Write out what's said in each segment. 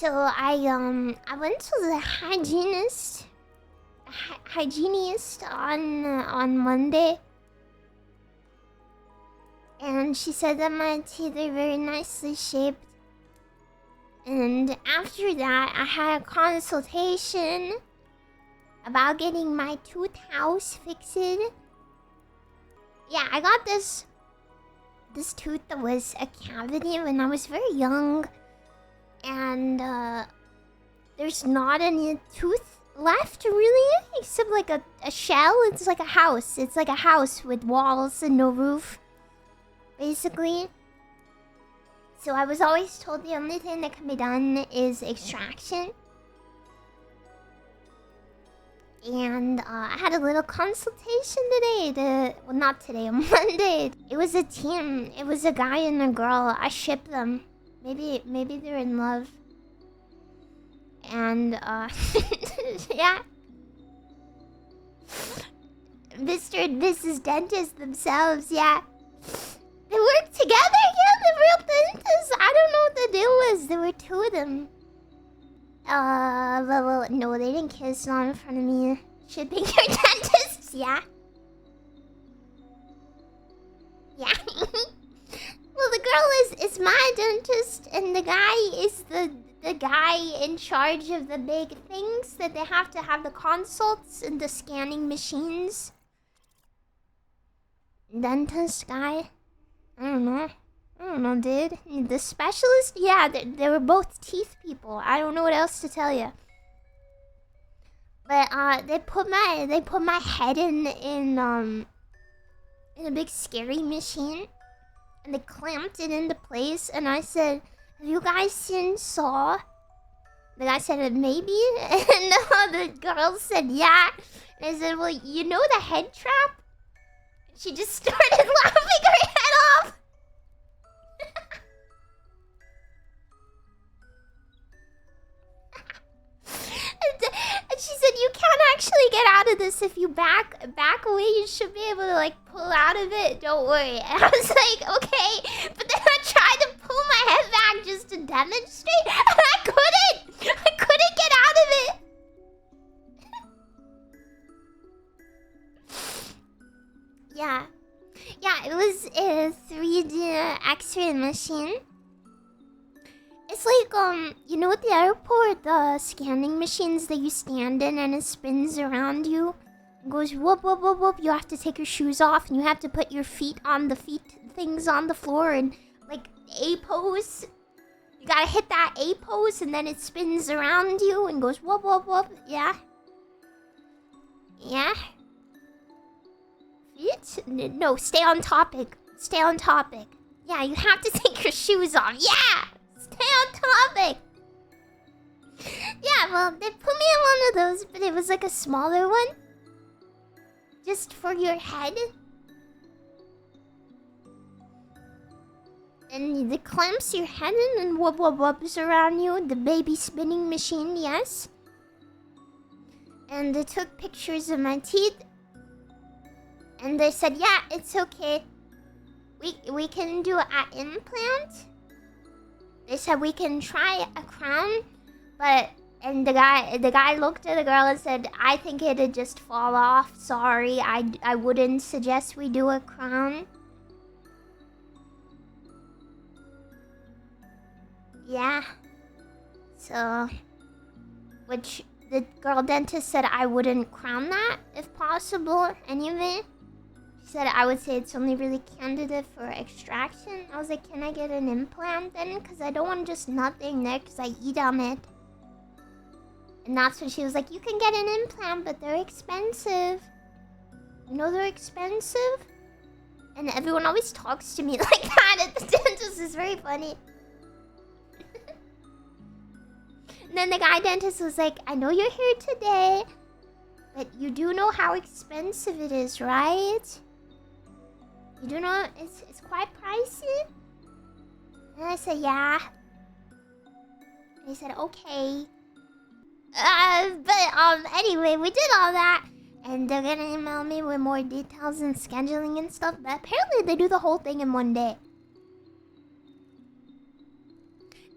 So I went to the hygienist on Monday, and she said that my teeth are very nicely shaped. And after that, I had a consultation about getting my tooth house fixed. Yeah, I got this tooth that was a cavity when I was very young, and there's not any tooth left really, except like a shell. It's like a house. It's like a house with walls and no roof, basically. So I was always told the only thing that can be done is extraction. And I had a little consultation today. Well, not today, on Monday. It was a team. It was a guy and a girl. I shipped them. Maybe they're in love. And yeah. Mr. and Mrs. Dentist themselves, yeah. They work together, yeah, the real dentists. I don't know what the deal was. There were two of them. Well, no, they didn't kiss, not in front of me. Shipping your dentists, yeah. Yeah. Well, the girl is my dentist, and the guy is the guy in charge of the big things that they have to have the consults and the scanning machines. Dentist guy. I don't know, dude. The specialist? Yeah, they were both teeth people. I don't know what else to tell you. But they put my head in a big scary machine, and they clamped it into place. And I said, "Have you guys seen Saw?" The guy said, "Maybe," and the girl said, "Yeah." And I said, "Well, you know the head trap?" She just started laughing her head off. And she said, "You can't actually get out of this if you back away. You should be able to like pull out of it. Don't worry." And I was like, "Okay," but then I tried to pull my head back just to demonstrate, and I couldn't get out of it. Yeah, it was a 3D X-ray machine. It's like, you know at the airport, the scanning machines that you stand in and it spins around you? It goes whoop, whoop, whoop, whoop. You have to take your shoes off and you have to put your feet on the feet things on the floor and, like, A pose. You gotta hit that A pose and then it spins around you and goes whoop, whoop, whoop. Yeah? Yeah? Feet? No, stay on topic. Stay on topic. Yeah, you have to take your shoes off. Yeah! Stay on topic. Yeah, well, they put me in one of those, but it was like a smaller one. Just for your head. And it clamps your head in and whoop whoop whoops around you. The baby spinning machine, yes. And they took pictures of my teeth. And they said, "Yeah, it's okay. We can do an implant." They said we can try a crown, and the guy looked at the girl and said, "I think it'd just fall off. Sorry, I wouldn't suggest we do a crown." Yeah. So, which the girl dentist said I wouldn't crown that if possible. Anyway, she said I would say it's only really candidate for extraction. I was like, "Can I get an implant then? Because I don't want just nothing there because I eat on it." And that's when she was like, "You can get an implant, but they're expensive. You know they're expensive?" And everyone always talks to me like that at the dentist. Is very funny. And then the guy dentist was like, "I know you're here today, but you do know how expensive it is, right? You do know it's quite pricey?" And I said, "Yeah." And he said, "Okay." But anyway, we did all that, and they're gonna email me with more details and scheduling and stuff. But apparently, they do the whole thing in one day.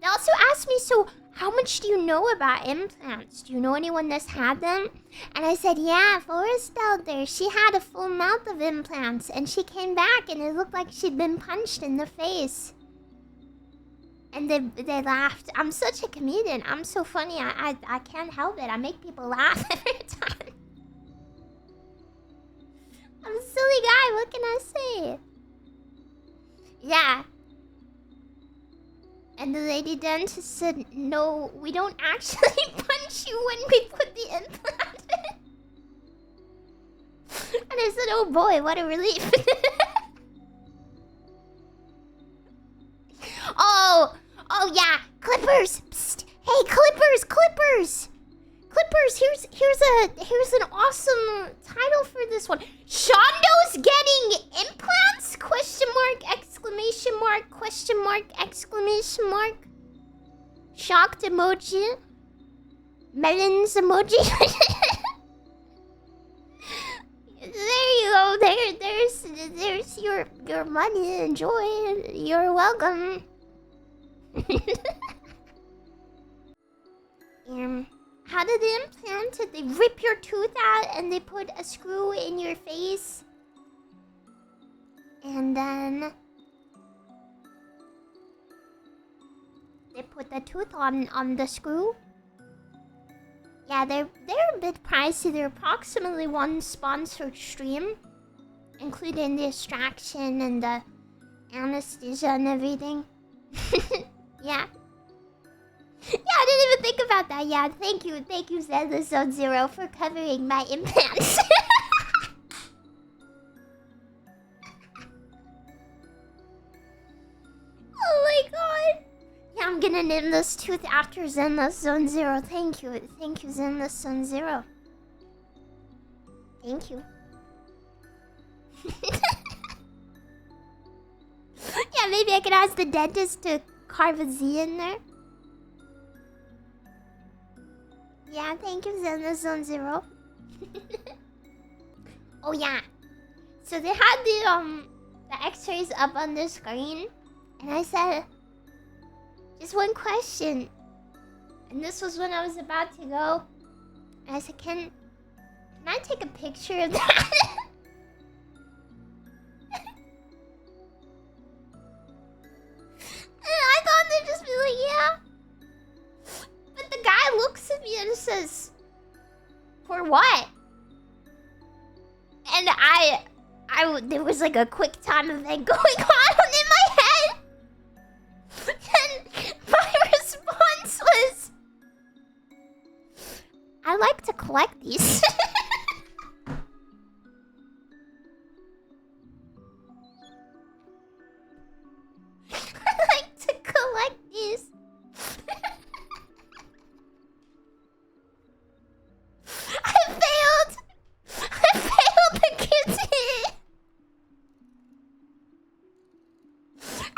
They also asked me, "So how much do you know about implants? Do you know anyone that's had them? And I said, yeah, Forrest out there, she had a full mouth of implants, and she came back, and it looked like she'd been punched in the face. And they laughed. I'm such a comedian. I'm so funny. I can't help it. I make people laugh every time. I'm a silly guy. What can I say? Yeah. And the lady dentist said, no, we don't actually punch you when we put the implant in. And I said, oh boy, what a relief. Oh yeah, clippers. Psst. Hey, clippers. Here's an awesome title for this one. Shondo's getting implants? Question mark, exclamation mark, question mark, exclamation mark. Shocked emoji. Melons emoji. There you go. There's your money. Enjoy. You're welcome. How did they implant it? They rip your tooth out and they put a screw in your face. And then they put the tooth on the screw. Yeah, they're a bit pricey. They're approximately one sponsored stream, including the extraction and the anesthesia and everything. Yeah. Yeah, I didn't even think about that. Yeah, thank you, Zelda Zone Zero, for covering my implants. Oh my god. Yeah, I'm gonna name this tooth after Zelda Zone Zero. Thank you, Zelda Zone Zero. Thank you. Yeah, maybe I could ask the dentist to carve a Z in there. Yeah, thank you, Zelda Zone Zero. Oh yeah. So they had the X-rays up on the screen, and I said, just one question. And this was when I was about to go. And I said, can I take a picture of that? And I thought they'd just be like, yeah. But the guy looks at me and says, for what? And there was like a quick time event going on in my head. And my response was, I like to collect these. I like to collect these. I failed the kitty.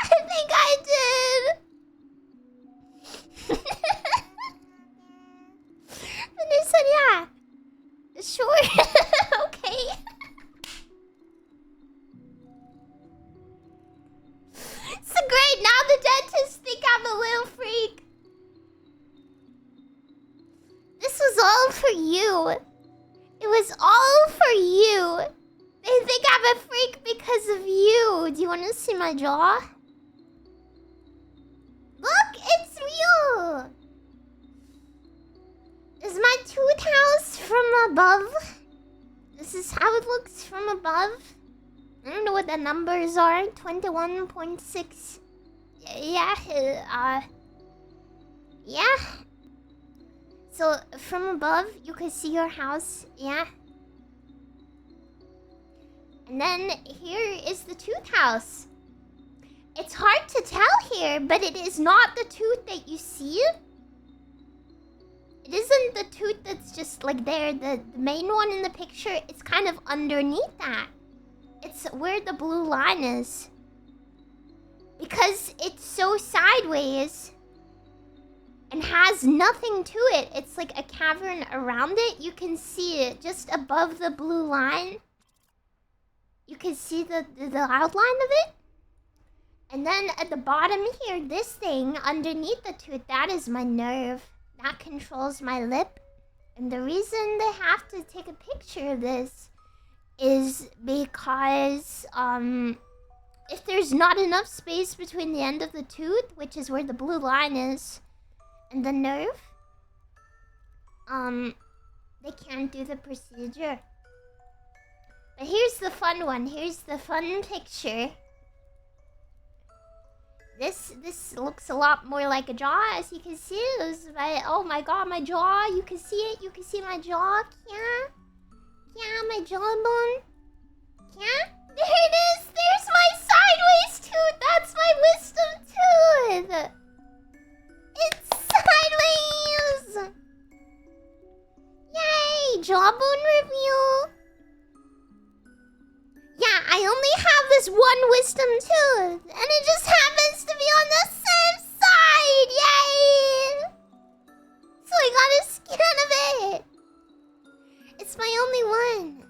I think I did. And they said, yeah, sure. Okay. So great, now the dentists think I'm a little freak. This was all for you. It was all for you. They think I'm a freak because of you. Do you want to see my jaw? Look, it's real. Is my tooth house from above? This is how it looks from above. I don't know what the numbers are. 21.6. Yeah. Yeah. So from above, you can see your house. Yeah. And then here is the tooth house. It's hard to tell here, but it is not the tooth that you see. It isn't the tooth that's just like there, the main one in the picture. It's kind of underneath that. It's where the blue line is. Because it's so sideways and has nothing to it. It's like a cavern around it. You can see it just above the blue line. You can see the outline of it. And then at the bottom here, this thing underneath the tooth, that is my nerve. That controls my lip. And the reason they have to take a picture of this is because if there's not enough space between the end of the tooth, which is where the blue line is, and the nerve, they can't do the procedure. But here's the fun one. Here's the fun picture. This looks a lot more like a jaw, as you can see. Oh my god, my jaw. You can see it. You can see my jaw. Yeah, my jawbone. Yeah, there it is. There's my sideways tooth. That's my wisdom tooth. It's sideways. Yay, jawbone review. Yeah, I only have this one wisdom tooth, and it just happens to be on the same side. Yay! So I got a scan of it. It's my only one.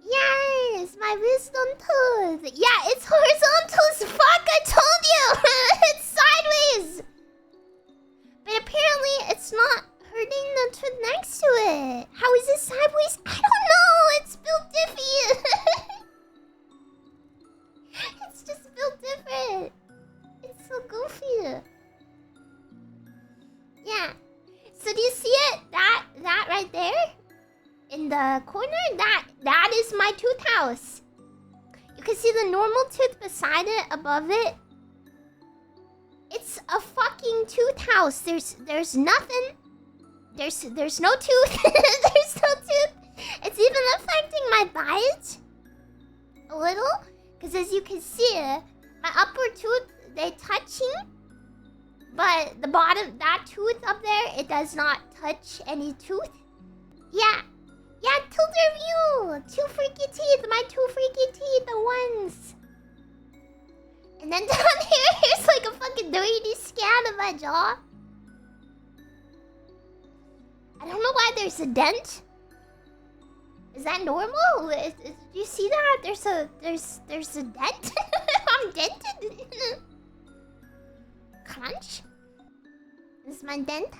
Yes, my wisdom tooth. Yeah, it's horizontal as fuck. I told you. It's sideways. But apparently, it's not hurting the tooth next to it. How is it sideways? I don't know. It's built diffy. It's just built different. It's so goofy. Yeah. So do you see it? That right there? In the corner? That is my tooth house. You can see the normal tooth beside it, above it. It's a fucking tooth house. There's nothing. There's no tooth. There's no tooth. It's even affecting my bite a little, because as you can see, my upper tooth, they're touching, but the bottom, that tooth up there, it does not touch any tooth. Yeah, tilt review. 2 freaky teeth. My 2 freaky teeth, the ones. And then down here, here's like a fucking 3D scan of my jaw. I don't know why there's a dent. Is that normal? Do you see that? There's a dent. I'm dented. Crunch. This is my dent.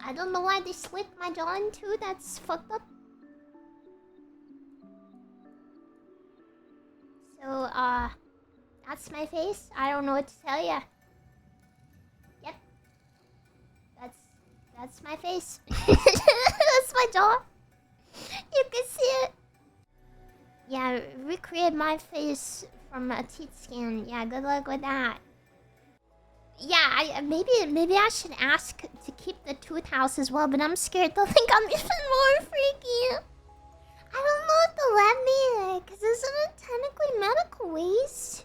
I don't know why they slit my jaw in two. That's fucked up. So that's my face. I don't know what to tell ya. Yep. That's my face. That's my jaw. You can see it. Yeah, recreate my face from a teeth scan. Yeah, good luck with that. Yeah, maybe I should ask to keep the tooth house as well, but I'm scared they'll think I'm even more freaky. I don't know if they'll let me, because isn't it technically medical waste?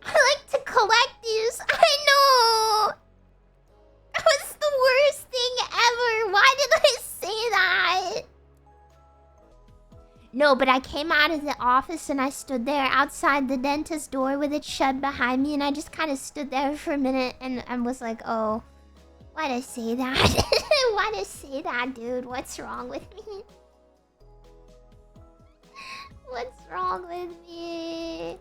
I like to collect these. I know. That was the worst thing ever. Why did I say that? No, but I came out of the office and I stood there outside the dentist door with it shut behind me, and I just kind of stood there for a minute and was like, oh, why'd I say that? Why'd I say that, dude? What's wrong with me? What's wrong with me?